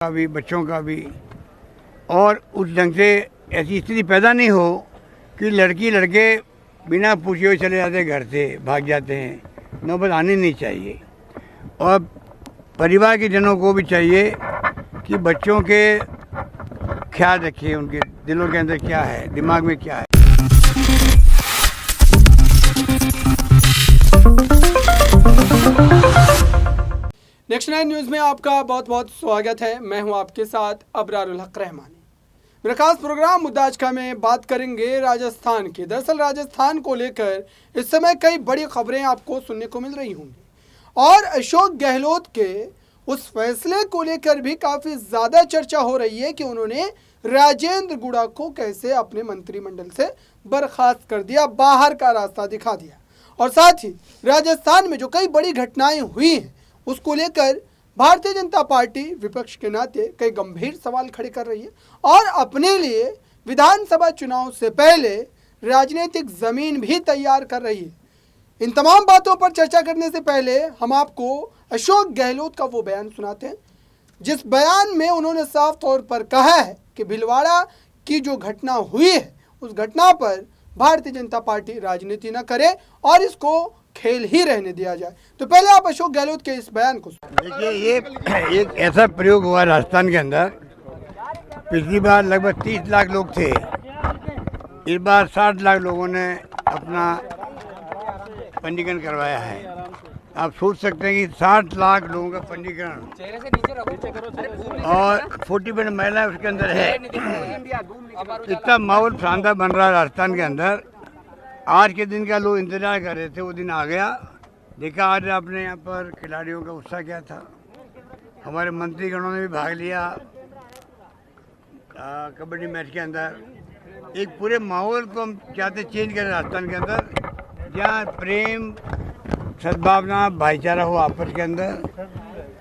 का भी, बच्चों का भी, और उस ढंग से ऐसी स्थिति पैदा नहीं हो कि लड़की लड़के बिना पूछे हुए चले जाते हैं, घर से भाग जाते हैं। नौबत आनी नहीं चाहिए। और परिवार के जनों को भी चाहिए कि बच्चों के ख्याल रखिए, उनके दिलों के अंदर क्या है, दिमाग में क्या है। नेक्स्ट 9 न्यूज़ में आपका बहुत बहुत स्वागत है। मैं हूं आपके साथ अबरारुल हक रहमानी। मेरा खास प्रोग्राम मुद्दा आज का में बात करेंगे राजस्थान की। दरअसल राजस्थान को लेकर इस समय कई बड़ी खबरें आपको सुनने को मिल रही होंगी और अशोक गहलोत के उस फैसले को लेकर भी काफ़ी ज़्यादा चर्चा हो रही है कि उन्होंने राजेंद्र गुड़ा को कैसे अपने मंत्रिमंडल से बर्खास्त कर दिया, बाहर का रास्ता दिखा दिया। और साथ ही राजस्थान में जो कई बड़ी घटनाएं हुई हैं उसको लेकर भारतीय जनता पार्टी विपक्ष के नाते कई गंभीर सवाल खड़े कर रही है और अपने लिए विधानसभा चुनाव से पहले राजनीतिक जमीन भी तैयार कर रही है। इन तमाम बातों पर चर्चा करने से पहले हम आपको अशोक गहलोत का वो बयान सुनाते हैं जिस बयान में उन्होंने साफ तौर पर कहा है कि भीलवाड़ा की जो घटना हुई है उस घटना पर भारतीय जनता पार्टी राजनीति न करे और इसको खेल ही रहने दिया जाए। तो पहले आप अशोक गहलोत के इस बयान को देखिए, ये एक ऐसा प्रयोग हुआ राजस्थान के अंदर। पिछली बार लगभग 30 लाख लोग थे, इस बार 60 लाख लोगों ने अपना पंजीकरण करवाया है। आप सोच सकते हैं कि 60 लाख लोगों का पंजीकरण और 40% महिला उसके अंदर है। इतना माहौल शानदार बन रहा है राजस्थान के अंदर। आज के दिन का लोग इंतजार कर रहे थे, वो दिन आ गया। देखा आज आपने यहाँ पर खिलाड़ियों का उत्साह क्या था। हमारे मंत्रीगणों ने भी भाग लिया कबड्डी मैच के अंदर। एक पूरे माहौल को हम चाहते चेंज करें राजस्थान के अंदर, जहाँ प्रेम, सद्भावना, भाईचारा हो आपस के अंदर।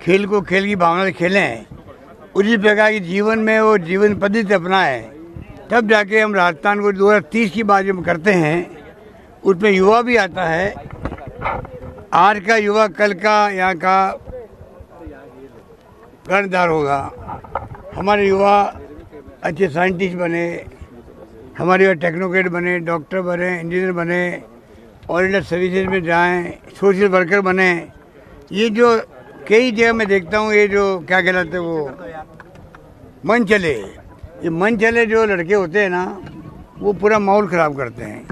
खेल को खेल की भावना से खेलें, उसी प्रकार की जीवन में वो जीवन पद्धति अपनाएं, तब जाके हम राजस्थान को 2030 की बात जब करते हैं उसमें युवा भी आता है। आज का युवा कल का यहाँ का कर्णधार होगा। हमारे युवा अच्छे साइंटिस्ट बने, हमारे युवा टेक्नोक्रेट बने, डॉक्टर बने, इंजीनियर बने, ऑडिटर सर्विसेज में जाएं, सोशल वर्कर बने। ये जो कई जगह मैं देखता हूँ, ये जो क्या कहलाते हैं वो मन चले, ये मन चले जो लड़के होते हैं ना, वो पूरा माहौल ख़राब करते हैं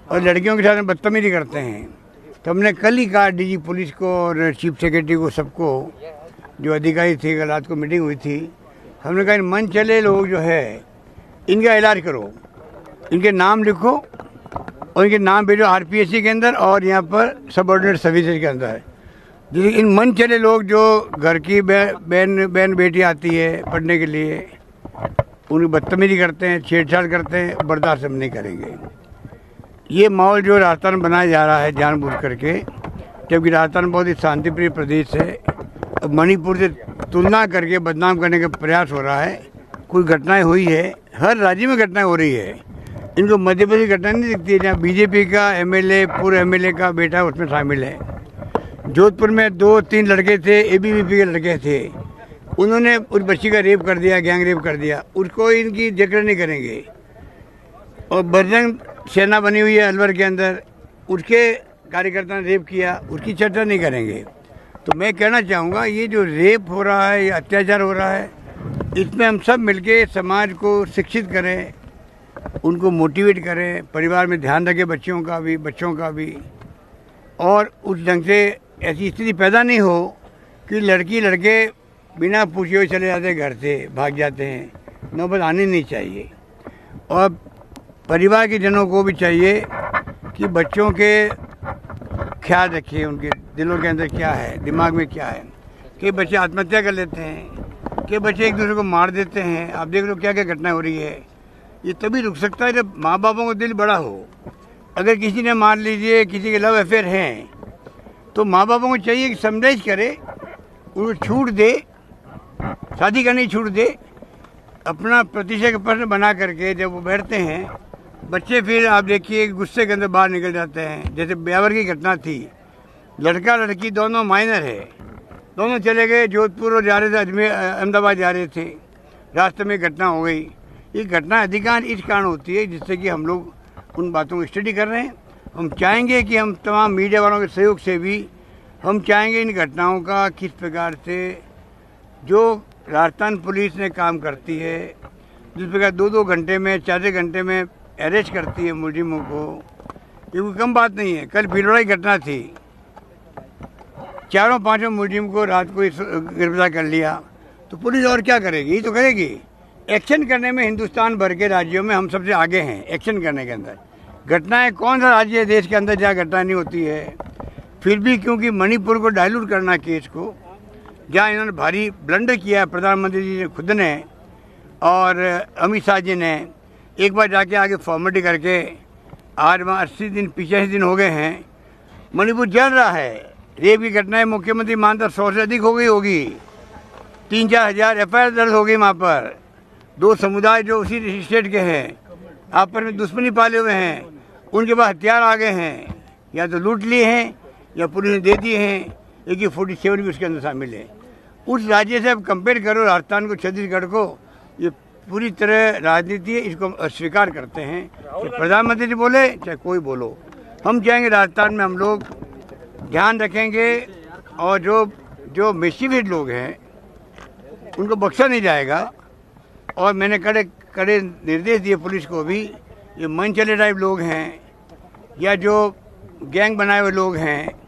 और लड़कियों के साथ बदतमीजी करते हैं। तो हमने कल ही कहा डीजी पुलिस को और चीफ सेक्रेटरी को, सबको जो अधिकारी थे, कल रात को मीटिंग हुई थी, हमने कहा मन चले लोग जो है इनका इलाज करो, इनके नाम लिखो और इनके नाम भेजो आरपीएससी के अंदर और यहाँ पर सबऑर्डिनेट सर्विसेज के अंदर। जैसे इन मन चले लोग जो घर की बहन बेटी आती है पढ़ने के लिए, उनकी बदतमीजी करते हैं, छेड़छाड़ करते हैं, बर्दाश्त हम नहीं करेंगे। ये माहौल जो राजस्थान बनाया जा रहा है जानबूझ करके, जबकि राजस्थान बहुत ही शांतिप्रिय प्रदेश है, मणिपुर से तुलना करके बदनाम करने का प्रयास हो रहा है। कुछ घटनाएं हुई है, हर राज्य में घटनाएं हो रही है। इनको मध्य प्रदेश की घटना नहीं दिखती है, जहाँ बीजेपी का एमएलए, पूर्व एमएलए का बेटा उसमें शामिल है। जोधपुर में 2-3 लड़के थे, एबीवीपी के लड़के थे, उन्होंने उस बच्ची का रेप कर दिया, गैंग रेप कर दिया, उसको इनकी जिक्र नहीं करेंगे। और बजरंग सेना बनी हुई है अलवर के अंदर, उसके कार्यकर्ता ने रेप किया, उसकी चर्चा नहीं करेंगे। तो मैं कहना चाहूँगा, ये जो रेप हो रहा है, ये अत्याचार हो रहा है, इसमें हम सब मिलके समाज को शिक्षित करें, उनको मोटिवेट करें, परिवार में ध्यान रखें बच्चों का भी, और उस ढंग से ऐसी स्थिति पैदा नहीं हो कि लड़की लड़के बिना पूछे हुए चले जाते हैं, घर से भाग जाते हैं। नौबत आनी नहीं चाहिए। और परिवार के जनों को भी चाहिए कि बच्चों के ख्याल रखिए, उनके दिलों के अंदर क्या है, दिमाग में क्या है। कई बच्चे आत्महत्या कर लेते हैं, कई बच्चे एक दूसरे को मार देते हैं। आप देख लो क्या क्या घटना हो रही है। ये तभी रुक सकता है जब माँ बापों का दिल बड़ा हो। अगर किसी ने मान लीजिए किसी के लव अफेयर हैं, तो माँ बापों को चाहिए कि समझाइश करे, उनको छूट दे, शादी करने की छूट दे। अपना प्रतिशत का प्रश्न बना करके जब वो बैठते हैं, बच्चे फिर आप देखिए गुस्से के अंदर बाहर निकल जाते हैं। जैसे ब्यावर की घटना थी, लड़का लड़की दोनों माइनर है, दोनों चले गए, जोधपुर और जा रहे थे अजमेर अहमदाबाद जा रहे थे, रास्ते में घटना हो गई। ये घटना अधिकांश इस कारण होती है जिससे कि हम लोग उन बातों को स्टडी कर रहे हैं। हम चाहेंगे कि हम तमाम मीडिया वालों के सहयोग से भी हम चाहेंगे इन घटनाओं का किस प्रकार से जो राजस्थान पुलिस ने काम करती है, जिस प्रकार 2-2 घंटे में 4 घंटे में अरेस्ट करती है मुलजिमों को, ये कोई कम बात नहीं है। कल भीलवाड़ा की घटना थी, 4-5 मुलजिम को रात को गिरफ्तार कर लिया, तो पुलिस और क्या करेगी? यही तो करेगी। एक्शन करने में हिंदुस्तान भर के राज्यों में हम सबसे आगे हैं एक्शन करने के अंदर। घटनाएं कौन सा राज्य है देश के अंदर जहाँ घटना नहीं होती है? फिर भी क्योंकि मणिपुर को डाइल्यूट करना केस को, जहाँ इन्होंने भारी ब्लंडर किया प्रधानमंत्री जी ने खुद ने और अमित शाह जी ने, एक बार जाके आगे फॉर्मेलिटी करके आज वहाँ 80 दिन 85 दिन हो गए हैं, मणिपुर जल रहा है। रेप की घटनाएं मुख्यमंत्री मानता 100 से अधिक हो गई होगी, 3-4 हज़ार FIR दर्ज हो गई वहाँ पर। 2 समुदाय जो उसी स्टेट के हैं आपस में दुश्मनी पाले हुए हैं, उनके पास हथियार आ गए हैं, या तो लूट लिए हैं या पुलिस ने दे दिए हैं। AK-47 भी उसके अंदर शामिल है। उस राज्य से अब कंपेयर करो राजस्थान को, छत्तीसगढ़ को, ये पूरी तरह राजनीति है, इसको हम अस्वीकार करते हैं। चाहे प्रधानमंत्री जी बोले चाहे कोई बोलो, हम चाहेंगे राजस्थान में हम लोग ध्यान रखेंगे और जो मिशीवियस लोग हैं उनको बख्शा नहीं जाएगा। और मैंने कड़े निर्देश दिए पुलिस को भी, ये मन चले टाइप लोग हैं या जो गैंग बनाए हुए लोग हैं,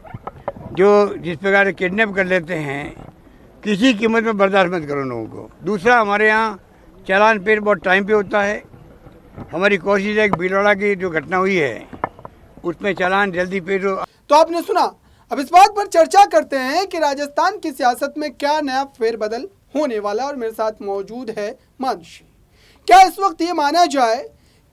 जो जिस प्रकार किडनैप कर लेते हैं, किसी कीमत में बर्दाश्त मत करो लोगों को। दूसरा, हमारे यहाँ चालान पे बहुत टाइम पे होता है। हमारी कोशिश है कि भीलवाड़ा की जो घटना हुई है उसमें चालान जल्दी पे हो। तो आपने सुना। अब इस बात पर चर्चा करते हैं कि राजस्थान की सियासत में क्या नया फेरबदल होने वाला है, और मेरे साथ मौजूद है मानसी। क्या इस वक्त ये माना जाए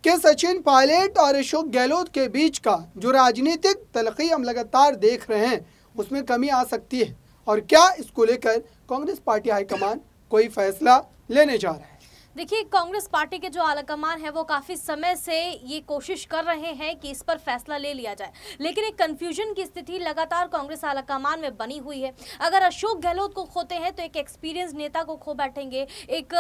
कि सचिन पायलट और अशोक गहलोत के बीच का जो राजनीतिक तलखी हम लगातार देख रहे हैं उसमें कमी आ सकती है, और क्या इसको लेकर कांग्रेस पार्टी हाईकमान कोई फैसला लेने जा रहा है? देखिए, कांग्रेस पार्टी के जो आलाकमान है वो काफ़ी समय से ये कोशिश कर रहे हैं कि इस पर फैसला ले लिया जाए, लेकिन एक कंफ्यूजन की स्थिति लगातार कांग्रेस आलाकमान में बनी हुई है। अगर अशोक गहलोत को खोते हैं तो एक एक्सपीरियंस नेता को खो बैठेंगे, एक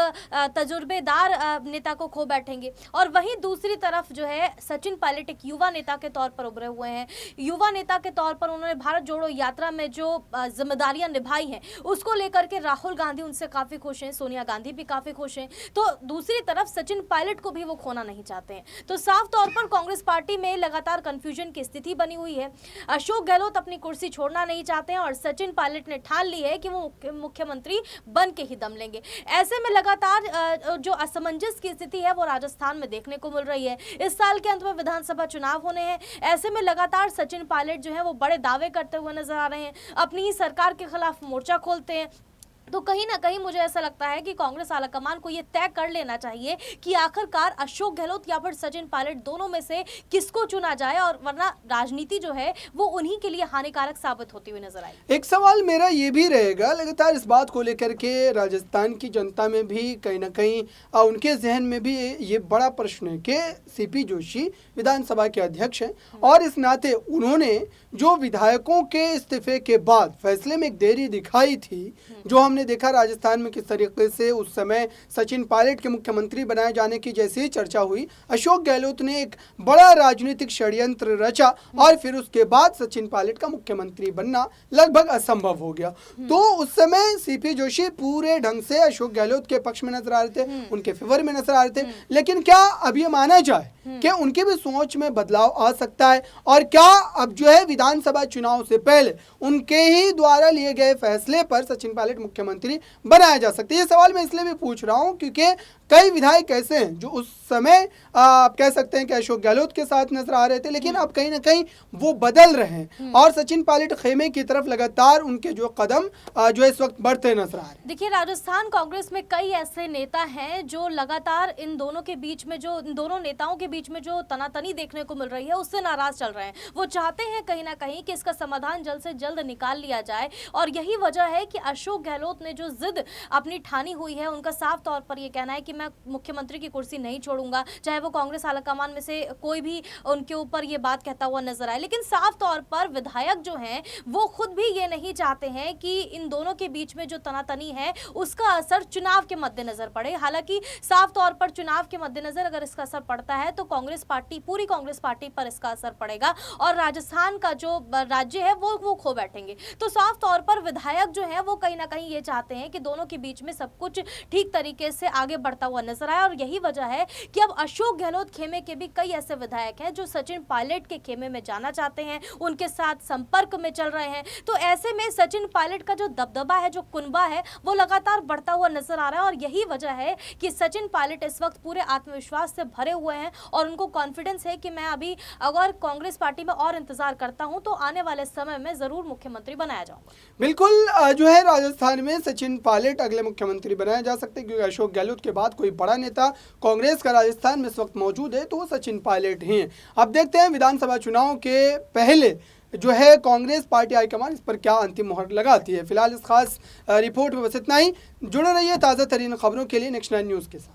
तजुर्बेदार नेता को खो बैठेंगे, और वहीं दूसरी तरफ जो है सचिन पायलट एक युवा नेता के तौर पर उभरे हुए हैं। युवा नेता के तौर पर उन्होंने भारत जोड़ो यात्रा में जो जिम्मेदारियां निभाई हैं उसको लेकर के राहुल गांधी उनसे काफ़ी खुश हैं, सोनिया गांधी भी काफ़ी खुश हैं, तो दूसरी तरफ सचिन पायलट को भी वो खोना नहीं चाहते हैं। तो साफ तौर पर कांग्रेस पार्टी में लगातार कंफ्यूजन की स्थिति बनी हुई है। अशोक गहलोत अपनी कुर्सी छोड़ना नहीं चाहते हैं और सचिन पायलट ने ठान ली है कि वो मुख्यमंत्री बन के ही दम लेंगे। ऐसे में लगातार जो असमंजस की स्थिति है वो राजस्थान में देखने को मिल रही है। इस साल के अंत में विधानसभा चुनाव होने हैं, ऐसे में लगातार सचिन पायलट जो है वो बड़े दावे करते हुए नजर आ रहे हैं, अपनी ही सरकार के खिलाफ मोर्चा खोलते हैं। तो कहीं ना कहीं मुझे ऐसा लगता है कि कांग्रेस आलाकमान को ये तय कर लेना चाहिए कि आखिरकार अशोक गहलोत या फिर सचिन पायलट दोनों में से किसको चुना जाए, और वरना राजनीति जो है वो उन्हीं के लिए हानिकारक साबित होती हुई नजर आई। एक सवाल मेरा ये भी रहेगा, लगातार इस बात को लेकर के राजस्थान की जनता में भी कहीं ना कहीं उनके जहन में भी ये बड़ा प्रश्न है कि CP जोशी विधानसभा के अध्यक्ष हैं, और इस नाते उन्होंने जो विधायकों के इस्तीफे के बाद फैसले में एक देरी दिखाई थी, जो हमने देखा राजस्थान में किस तरीके से उस समय सचिन पायलट के मुख्यमंत्री बनाए जाने की जैसी ही चर्चा हुई, अशोक गहलोत ने एक बड़ा राजनीतिक षड्यंत्र रचा और फिर उसके बाद सचिन पायलट का मुख्यमंत्री बनना लगभग असंभव हो गया। तो उस समय CP जोशी पूरे ढंग से अशोक गहलोत के पक्ष में नजर आ रहे थे, उनके फेवर में नजर आ रहे थे, लेकिन क्या अब ये माना जाए कि उनके भी सोच में बदलाव आ सकता है, और क्या अब जो है विधानसभा चुनाव से पहले उनके ही द्वारा लिए गए फैसले पर सचिन पायलट मुख्यमंत्री बनाया जा सकता है? ये सवाल मैं इसलिए भी पूछ रहा हूं क्योंकि कई विधायक ऐसे हैं जो उस समय आप कह सकते हैं कि अशोक गहलोत के साथ नजर आ रहे थे, लेकिन अब कहीं ना कहीं वो बदल रहे हैं और सचिन पायलट खेमे की तरफ लगातार उनके जो कदम जो इस वक्त बढ़ते नजर आ रहे हैं। देखिए, राजस्थान कांग्रेस में कई ऐसे नेता हैं जो लगातार इन दोनों के बीच में जो इन दोनों नेताओं के बीच में जो तनातनी देखने को मिल रही है उससे नाराज चल रहे हैं। वो चाहते हैं कहीं ना कहीं कि इसका समाधान जल्द से जल्द निकाल लिया जाए, और यही वजह है कि अशोक गहलोत गहलोत ने जो जिद अपनी ठानी हुई है, उनका साफ तौर पर ये कहना है कि मैं मुख्यमंत्री की कुर्सी नहीं छोड़ूंगा, चाहे वो कांग्रेस आलाकमान में से कोई भी उनके ऊपर ये बात कहता हुआ नजर आए। लेकिन साफ तौर पर विधायक जो हैं वो खुद भी ये नहीं चाहते हैं कि इन दोनों के बीच में जो तनातनी है उसका असर चुनाव के मद्देनजर पड़े। हालांकि साफ तौर पर चुनाव के मद्देनजर अगर इसका असर पड़ता है तो कांग्रेस पार्टी, पूरी कांग्रेस पार्टी पर इसका असर पड़ेगा और राजस्थान का जो राज्य है वो खो बैठेंगे। तो साफ तौर पर विधायक जो है वो कहीं ना कहीं ये चाहते हैं कि दोनों के बीच में सब कुछ ठीक तरीके से आगे बढ़ता हुआ नजर आए और यही वजह है कि अब अशोक गहलोत खेमे के भी कई ऐसे विधायक हैं जो सचिन पायलट के खेमे में जाना चाहते हैं, उनके साथ संपर्क में चल रहे हैं। तो ऐसे में सचिन पायलट का जो दबदबा है, जो कुनबा है, वो लगातार बढ़ता हुआ नजर आ रहा है और यही वजह है कि सचिन पायलट इस वक्त पूरे आत्मविश्वास से भरे हुए हैं और उनको कॉन्फिडेंस है कि मैं अभी अगर कांग्रेस पार्टी में और इंतजार करता हूं तो आने वाले समय में जरूर मुख्यमंत्री बनाया जाऊंगा। बिल्कुल जो है राजस्थान में सचिन पायलट अगले मुख्यमंत्री बनाए जा सकते हैं, क्योंकि अशोक गहलोत के बाद कोई बड़ा नेता कांग्रेस का राजस्थान में इस वक्त मौजूद है तो वो सचिन पायलट हैं। अब देखते हैं विधानसभा चुनाव के पहले जो है कांग्रेस पार्टी हाईकमान इस पर क्या अंतिम मुहर लगाती है। फिलहाल इस खास रिपोर्ट में बस इतना ही। जुड़े रहिए ताज़ा तरीन खबरों के लिए नेक्स्ट 9 न्यूज़ के साथ।